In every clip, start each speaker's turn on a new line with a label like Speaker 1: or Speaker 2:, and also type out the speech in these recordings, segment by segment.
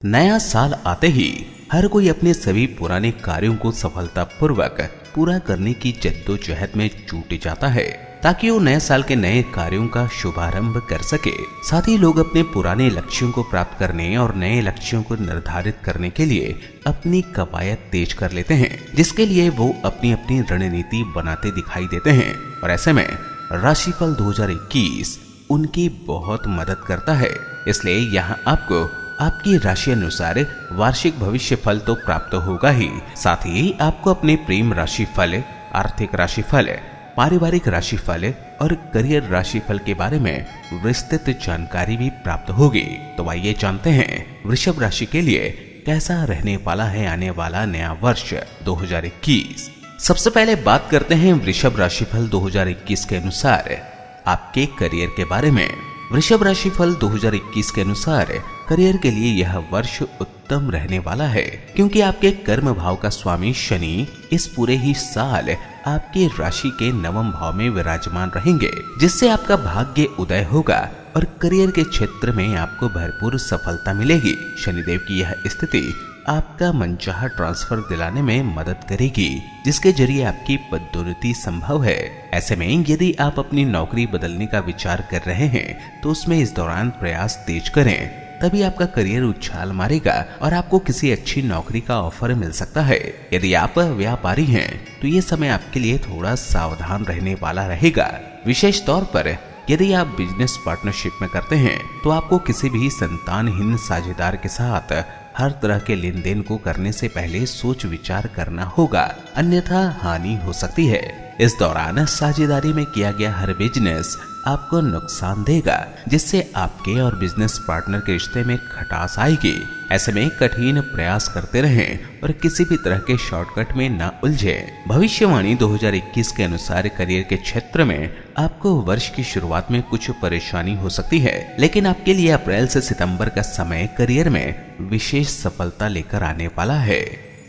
Speaker 1: नया साल आते ही हर कोई अपने सभी पुराने कार्यों को सफलतापूर्वक पूरा करने की जद्दोजहद में जुट जाता है ताकि वो नए साल के नए कार्यों का शुभारंभ कर सके। साथ ही लोग अपने पुराने लक्ष्यों को प्राप्त करने और नए लक्ष्यों को निर्धारित करने के लिए अपनी कवायद तेज कर लेते हैं, जिसके लिए वो अपनी अपनी रणनीति बनाते दिखाई देते हैं। और ऐसे में राशिफल 2021 उनकी बहुत मदद करता है। इसलिए यहाँ आपको आपकी राशि अनुसार वार्षिक भविष्य फल तो प्राप्त होगा ही, साथ ही आपको अपने प्रेम राशिफल, आर्थिक राशिफल, पारिवारिक राशिफल और करियर राशिफल के बारे में विस्तृत जानकारी भी प्राप्त होगी। तो आइए जानते हैं वृषभ राशि के लिए कैसा रहने वाला है आने वाला नया वर्ष 2021। सबसे पहले बात करते हैं वृषभ राशिफल 2021 के अनुसार आपके करियर के बारे में। वृषभ राशिफल 2021 के अनुसार करियर के लिए यह वर्ष उत्तम रहने वाला है, क्योंकि आपके कर्म भाव का स्वामी शनि इस पूरे ही साल आपके राशि के नवम भाव में विराजमान रहेंगे, जिससे आपका भाग्य उदय होगा और करियर के क्षेत्र में आपको भरपूर सफलता मिलेगी। शनिदेव की यह स्थिति आपका मनचाहा ट्रांसफर दिलाने में मदद करेगी, जिसके जरिए आपकी पदोन्नति संभव है। ऐसे में यदि आप अपनी नौकरी बदलने का विचार कर रहे हैं तो उसमें इस दौरान प्रयास तेज करें, तभी आपका करियर उछाल मारेगा और आपको किसी अच्छी नौकरी का ऑफर मिल सकता है। यदि आप व्यापारी हैं तो ये समय आपके लिए थोड़ा सावधान रहने वाला रहेगा। विशेष तौर पर यदि आप बिजनेस पार्टनरशिप में करते हैं तो आपको किसी भी संतानहीन साझेदार के साथ हर तरह के लेन देन को करने से पहले सोच विचार करना होगा, अन्यथा हानि हो सकती है। इस दौरान साझेदारी में किया गया हर बिजनेस आपको नुकसान देगा, जिससे आपके और बिजनेस पार्टनर के रिश्ते में खटास आएगी। ऐसे में कठिन प्रयास करते रहें और किसी भी तरह के शॉर्टकट में न उलझें। भविष्यवाणी 2021 के अनुसार करियर के क्षेत्र में आपको वर्ष की शुरुआत में कुछ परेशानी हो सकती है, लेकिन आपके लिए अप्रैल से सितंबर का समय करियर में विशेष सफलता लेकर आने वाला है।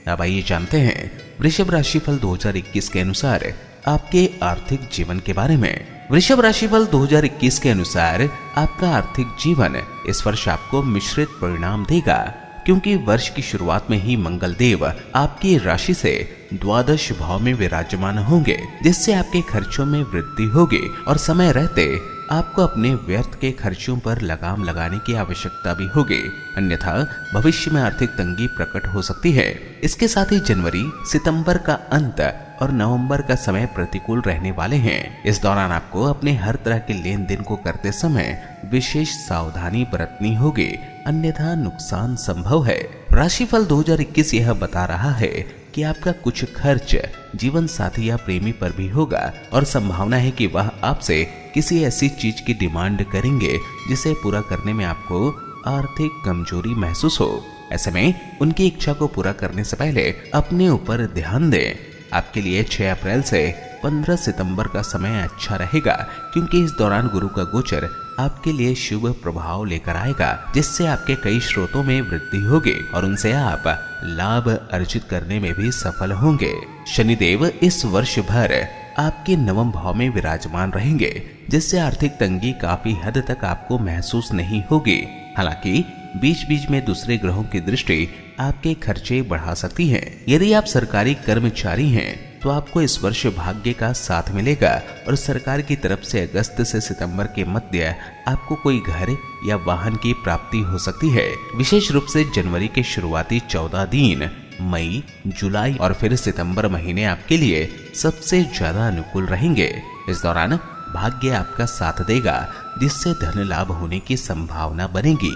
Speaker 1: अब आइए जानते हैं वृषभ राशिफल 2021 के अनुसार आपके आर्थिक जीवन के बारे में। वृषभ राशिफल 2021 के अनुसार आपका आर्थिक जीवन इस वर्ष आपको मिश्रित परिणाम देगा, क्योंकि वर्ष की शुरुआत में ही मंगल देव आपकी राशि से द्वादश भाव में विराजमान होंगे, जिससे आपके खर्चों में वृद्धि होगी और समय रहते आपको अपने व्यर्थ के खर्चों पर लगाम लगाने की आवश्यकता भी होगी, अन्यथा भविष्य में आर्थिक तंगी प्रकट हो सकती है। इसके साथ ही जनवरी, सितंबर का अंत और नवंबर का समय प्रतिकूल रहने वाले हैं। इस दौरान आपको अपने हर तरह के लेन देन को करते समय विशेष सावधानी बरतनी होगी, अन्यथा नुकसान संभव है। राशिफल 2021 यह बता रहा है कि आपका कुछ खर्च जीवन साथी या प्रेमी पर भी होगा और संभावना है कि वह आपसे किसी ऐसी चीज की डिमांड करेंगे जिसे पूरा करने में आपको आर्थिक कमजोरी महसूस हो। ऐसे में उनकी इच्छा को पूरा करने से पहले अपने ऊपर ध्यान दें। आपके लिए 6 अप्रैल से 15 सितंबर का समय अच्छा रहेगा, क्योंकि इस दौरान गुरु का गोचर आपके लिए शुभ प्रभाव लेकर आएगा, जिससे आपके कई स्रोतों में वृद्धि होगी और उनसे आप लाभ अर्जित करने में भी सफल होंगे। शनिदेव इस वर्ष भर आपके नवम भाव में विराजमान रहेंगे, जिससे आर्थिक तंगी काफी हद तक आपको महसूस नहीं होगी। हालांकि बीच बीच में दूसरे ग्रहों की दृष्टि आपके खर्चे बढ़ा सकती है। यदि आप सरकारी कर्मचारी हैं तो आपको इस वर्ष भाग्य का साथ मिलेगा और सरकार की तरफ से अगस्त से सितंबर के मध्य आपको कोई घर या वाहन की प्राप्ति हो सकती है। विशेष रूप से जनवरी के शुरुआती 14 दिन, मई, जुलाई और फिर सितंबर महीने आपके लिए सबसे ज्यादा अनुकूल रहेंगे। इस दौरान भाग्य आपका साथ देगा, जिससे धन लाभ होने की संभावना बनेगी।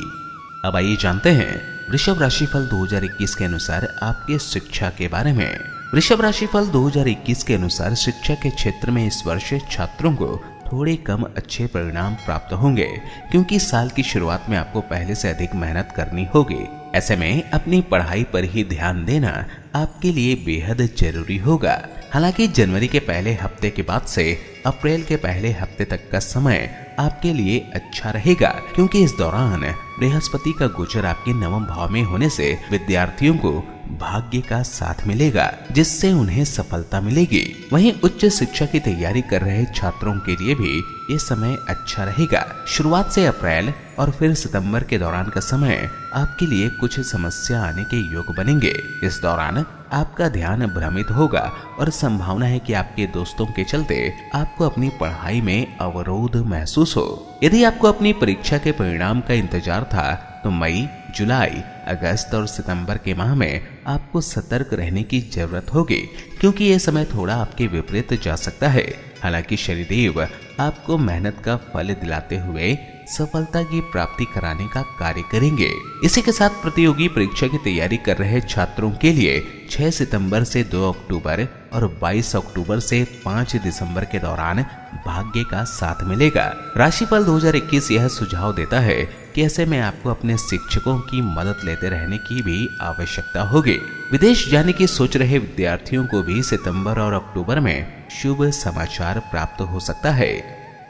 Speaker 1: अब आइए जानते हैं वृषभ राशिफल 2021 के अनुसार आपके शिक्षा के बारे में। वृषभ राशिफल 2021 के अनुसार शिक्षा के क्षेत्र में इस वर्ष छात्रों को थोड़े कम अच्छे परिणाम प्राप्त होंगे, क्योंकि साल की शुरुआत में आपको पहले से अधिक मेहनत करनी होगी। ऐसे में अपनी पढ़ाई पर ही ध्यान देना आपके लिए बेहद जरूरी होगा। हालांकि जनवरी के पहले हफ्ते के बाद से अप्रैल के पहले हफ्ते तक का समय आपके लिए अच्छा रहेगा, क्योंकि इस दौरान बृहस्पति का गोचर आपके नवम भाव में होने से विद्यार्थियों को भाग्य का साथ मिलेगा, जिससे उन्हें सफलता मिलेगी। वहीं उच्च शिक्षा की तैयारी कर रहे छात्रों के लिए भी ये समय अच्छा रहेगा। शुरुआत से अप्रैल और फिर सितंबर के दौरान का समय आपके लिए कुछ समस्या आने के योग बनेंगे। इस दौरान आपका ध्यान भ्रमित होगा और संभावना है कि आपके दोस्तों के चलते आपको अपनी पढ़ाई में अवरोध महसूस हो। यदि आपको अपनी परीक्षा के परिणाम का इंतजार था तो मई, जुलाई, अगस्त और सितंबर के माह में आपको सतर्क रहने की जरूरत होगी, क्योंकि ये समय थोड़ा आपके विपरीत जा सकता है। हालांकि शनिदेव आपको मेहनत का फल दिलाते हुए सफलता की प्राप्ति कराने का कार्य करेंगे। इसी के साथ प्रतियोगी परीक्षा की तैयारी कर रहे छात्रों के लिए 6 सितंबर से 2 अक्टूबर और 22 अक्टूबर से 5 दिसंबर के दौरान भाग्य का साथ मिलेगा। राशिफल 2021 यह सुझाव देता है कि ऐसे में आपको अपने शिक्षकों की मदद लेते रहने की भी आवश्यकता होगी। विदेश जाने की सोच रहे विद्यार्थियों को भी सितंबर और अक्टूबर में शुभ समाचार प्राप्त हो सकता है।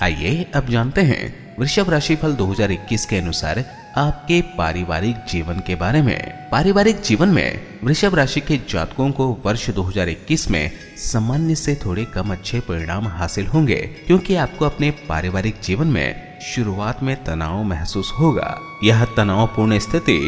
Speaker 1: आइए अब जानते हैं वृषभ राशिफल 2021 के अनुसार आपके पारिवारिक जीवन के बारे में। पारिवारिक जीवन में वृषभ राशि के जातकों को वर्ष 2021 में सामान्य से थोड़े कम अच्छे परिणाम हासिल होंगे, क्योंकि आपको अपने पारिवारिक जीवन में शुरुआत में तनाव महसूस होगा। यह तनावपूर्ण स्थिति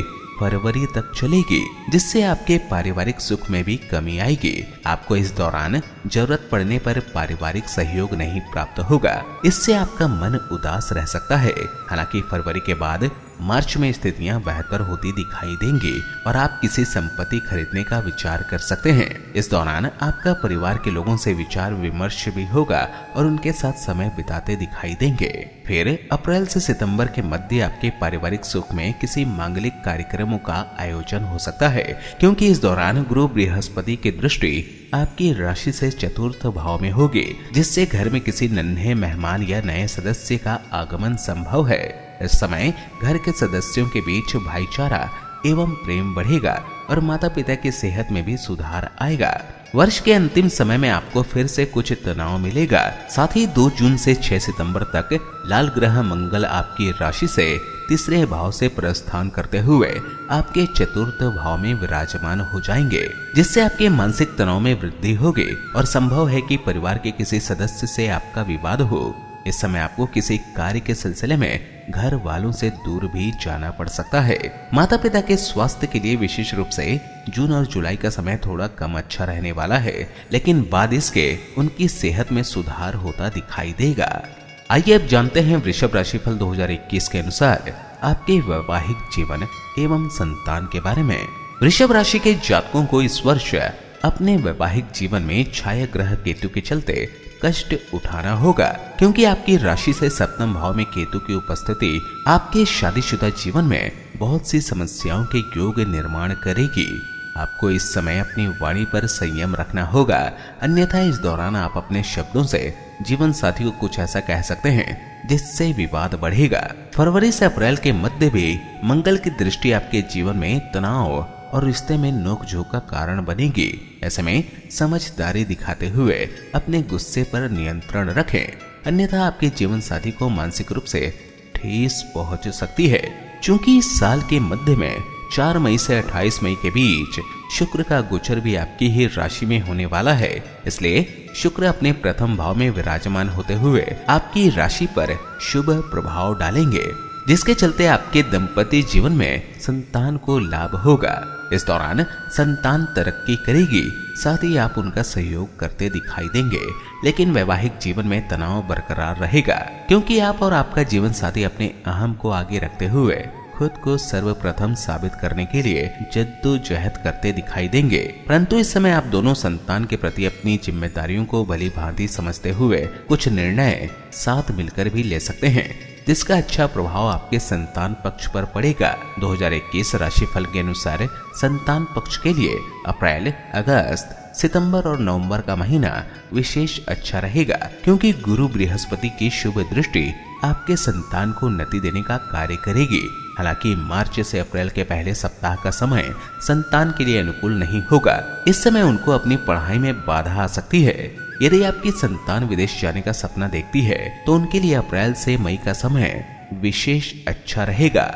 Speaker 1: फरवरी तक चलेगी, जिससे आपके पारिवारिक सुख में भी कमी आएगी। आपको इस दौरान जरूरत पड़ने पर पारिवारिक सहयोग नहीं प्राप्त होगा, इससे आपका मन उदास रह सकता है। हालांकि फरवरी के बाद मार्च में स्थितियां बेहतर होती दिखाई देंगी और आप किसी संपत्ति खरीदने का विचार कर सकते हैं। इस दौरान आपका परिवार के लोगों से विचार विमर्श भी होगा और उनके साथ समय बिताते दिखाई देंगे। फिर अप्रैल से सितंबर के मध्य आपके पारिवारिक सुख में किसी मांगलिक कार्यक्रमों का आयोजन हो सकता है, क्योंकि इस दौरान गुरु बृहस्पति की दृष्टि आपकी राशि से चतुर्थ भाव में होगी, जिससे घर में किसी नन्हे मेहमान या नए सदस्य का आगमन संभव है। इस समय घर के सदस्यों के बीच भाईचारा एवं प्रेम बढ़ेगा और माता पिता की सेहत में भी सुधार आएगा। वर्ष के अंतिम समय में आपको फिर से कुछ तनाव मिलेगा। साथ ही 2 जून से 6 सितंबर तक लाल ग्रह मंगल आपकी राशि से तीसरे भाव से प्रस्थान करते हुए आपके चतुर्थ भाव में विराजमान हो जाएंगे, जिससे आपके मानसिक तनाव में वृद्धि होगी और संभव है कि परिवार के किसी सदस्य से आपका विवाद हो। इस समय आपको किसी कार्य के सिलसिले में घर वालों से दूर भी जाना पड़ सकता है। माता पिता के स्वास्थ्य के लिए विशेष रूप से जून और जुलाई का समय थोड़ा कम अच्छा रहने वाला है, लेकिन बाद इसके उनकी सेहत में सुधार होता दिखाई देगा। आइए अब जानते हैं वृषभ राशिफल 2021 के अनुसार आपके वैवाहिक जीवन एवं संतान के बारे में। वृषभ राशि के जातकों को इस वर्ष अपने वैवाहिक जीवन में छाया ग्रह केतु के चलते कष्ट उठाना होगा, क्योंकि आपकी राशि से सप्तम भाव में केतु की उपस्थिति आपके शादीशुदा जीवन में बहुत सी समस्याओं के योग निर्माण करेगी। आपको इस समय अपनी वाणी पर संयम रखना होगा, अन्यथा इस दौरान आप अपने शब्दों से जीवन साथी को कुछ ऐसा कह सकते हैं जिससे विवाद बढ़ेगा। फरवरी से अप्रैल के मध्य भी मंगल की दृष्टि आपके जीवन में तनाव और रिश्ते में नोकझोंक का कारण बनेगी। ऐसे में समझदारी दिखाते हुए अपने गुस्से पर नियंत्रण रखें, अन्यथा आपके जीवन साथी को मानसिक रूप से ठेस पहुंच सकती है। चूंकि इस साल के मध्य में 4 मई से 28 मई के बीच शुक्र का गोचर भी आपकी ही राशि में होने वाला है, इसलिए शुक्र अपने प्रथम भाव में विराजमान होते हुए आपकी राशि पर शुभ प्रभाव डालेंगे, जिसके चलते आपके दंपति जीवन में संतान को लाभ होगा। इस दौरान संतान तरक्की करेगी, साथ ही आप उनका सहयोग करते दिखाई देंगे, लेकिन वैवाहिक जीवन में तनाव बरकरार रहेगा, क्योंकि आप और आपका जीवन साथी अपने अहम को आगे रखते हुए खुद को सर्वप्रथम साबित करने के लिए जद्दोजहद करते दिखाई देंगे। परंतु इस समय आप दोनों संतान के प्रति अपनी जिम्मेदारियों को भली भांति समझते हुए कुछ निर्णय साथ मिलकर भी ले सकते हैं, जिसका अच्छा प्रभाव आपके संतान पक्ष पर पड़ेगा। 2021 राशिफल के अनुसार संतान पक्ष के लिए अप्रैल, अगस्त, सितंबर और नवंबर का महीना विशेष अच्छा रहेगा, क्योंकि गुरु बृहस्पति की शुभ दृष्टि आपके संतान को उन्नति देने का कार्य करेगी। हालांकि मार्च से अप्रैल के पहले सप्ताह का समय संतान के लिए अनुकूल नहीं होगा। इस समय उनको अपनी पढ़ाई में बाधा आ सकती है। यदि आपकी संतान विदेश जाने का सपना देखती है तो उनके लिए अप्रैल से मई का समय विशेष अच्छा रहेगा।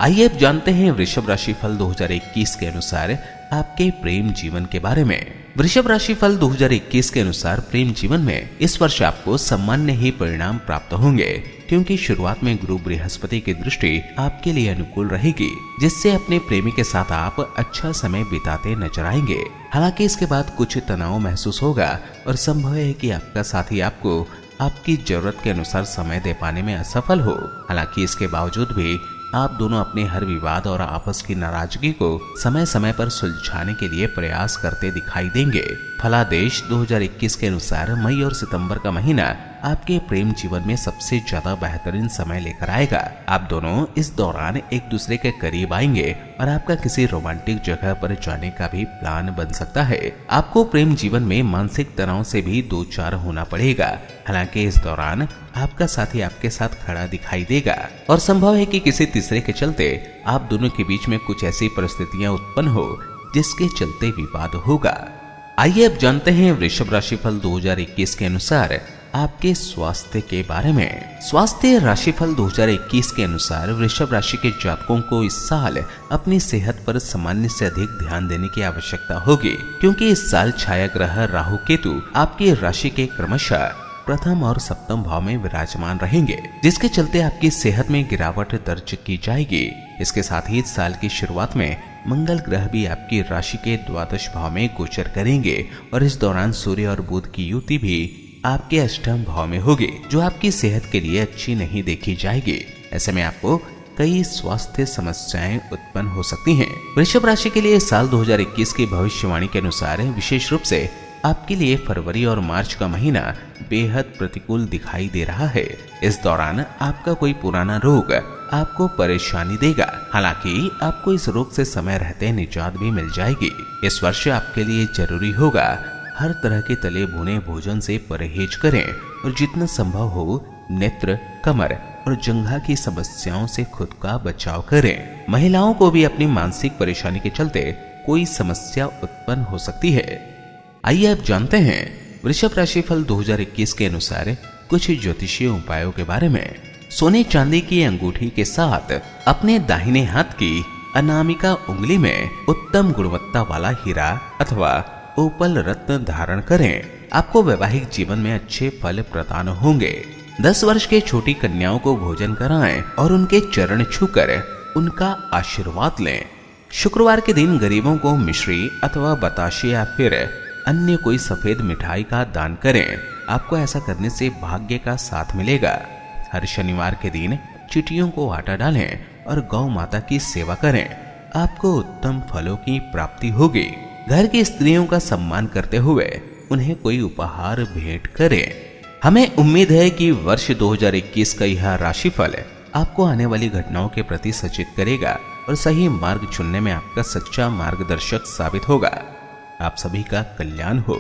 Speaker 1: आइए अब जानते हैं वृषभ राशि फल 2021 के अनुसार आपके प्रेम जीवन के बारे में। वृषभ राशि फल 2021 के अनुसार प्रेम जीवन में इस वर्ष आपको सामान्य ही परिणाम प्राप्त होंगे, क्योंकि शुरुआत में गुरु बृहस्पति की दृष्टि आपके लिए अनुकूल रहेगी, जिससे अपने प्रेमी के साथ आप अच्छा समय बिताते नजर आएंगे। हालांकि इसके बाद कुछ तनाव महसूस होगा और संभव है कि आपका साथी आपको आपकी जरूरत के अनुसार समय दे पाने में असफल हो। हालांकि इसके बावजूद भी आप दोनों अपने हर विवाद और आपस की नाराजगी को समय समय पर सुलझाने के लिए प्रयास करते दिखाई देंगे। फलादेश 2021 के अनुसार मई और सितंबर का महीना आपके प्रेम जीवन में सबसे ज्यादा बेहतरीन समय लेकर आएगा। आप दोनों इस दौरान एक दूसरे के करीब आएंगे और आपका किसी रोमांटिक जगह पर जाने का भी प्लान बन सकता है। आपको प्रेम जीवन में मानसिक तनाव से भी दो चार होना पड़ेगा। हालांकि इस दौरान आपका साथी आपके साथ खड़ा दिखाई देगा और संभव है कि किसी तीसरे के चलते आप दोनों के बीच में कुछ ऐसी परिस्थितियां उत्पन्न हो जिसके चलते विवाद होगा। आइए अब जानते हैं वृषभ राशि फल 2021 के अनुसार आपके स्वास्थ्य के बारे में। स्वास्थ्य राशिफल 2021 के अनुसार वृषभ राशि के जातकों को इस साल अपनी सेहत पर सामान्य से अधिक ध्यान देने की आवश्यकता होगी, क्योंकि इस साल छाया ग्रह राहु केतु आपकी राशि के क्रमशः प्रथम और सप्तम भाव में विराजमान रहेंगे, जिसके चलते आपकी सेहत में गिरावट दर्ज की जाएगी। इसके साथ ही इस साल की शुरुआत में मंगल ग्रह भी आपकी राशि के द्वादश भाव में गोचर करेंगे और इस दौरान सूर्य और बुध की युति भी आपके अष्टम भाव में होगी, जो आपकी सेहत के लिए अच्छी नहीं देखी जाएगी। ऐसे में आपको कई स्वास्थ्य समस्याएं उत्पन्न हो सकती हैं। वृषभ राशि के लिए साल 2021 की भविष्यवाणी के अनुसार विशेष रूप से आपके लिए फरवरी और मार्च का महीना बेहद प्रतिकूल दिखाई दे रहा है। इस दौरान आपका कोई पुराना रोग आपको परेशानी देगा। हालांकि आपको इस रोग से समय रहते निजात भी मिल जाएगी। इस वर्ष आपके लिए जरूरी होगा हर तरह के तले भुने भोजन से परहेज करें और जितना संभव हो नेत्र, कमर और जंघा की समस्याओं से खुद का बचाव करें। महिलाओं को भी अपनी मानसिक परेशानी के चलते कोई समस्या उत्पन्न हो सकती है। आइए अब जानते हैं वृषभ राशि फल 2021 के अनुसार कुछ ज्योतिषीय उपायों के बारे में। सोने चांदी की अंगूठी के साथ अपने दाहिने हाथ की अनामिका उंगली में उत्तम गुणवत्ता वाला हीरा अथवा ओपल रत्न धारण करें। आपको वैवाहिक जीवन में अच्छे फल प्रदान होंगे। 10 वर्ष के छोटी कन्याओं को भोजन कराएं और उनके चरण छूकर उनका आशीर्वाद लें। शुक्रवार के दिन गरीबों को मिश्री अथवा बताशे या फिर अन्य कोई सफेद मिठाई का दान करें। आपको ऐसा करने से भाग्य का साथ मिलेगा। हर शनिवार के दिन चिटियों को आटा डालें और गौ माता की सेवा करें। आपको उत्तम फलों की प्राप्ति होगी। घर की स्त्रियों का सम्मान करते हुए उन्हें कोई उपहार भेंट करें। हमें उम्मीद है कि वर्ष 2021 का यह राशिफल आपको आने वाली घटनाओं के प्रति सचेत करेगा और सही मार्ग चुनने में आपका सच्चा मार्गदर्शक साबित होगा। आप सभी का कल्याण हो।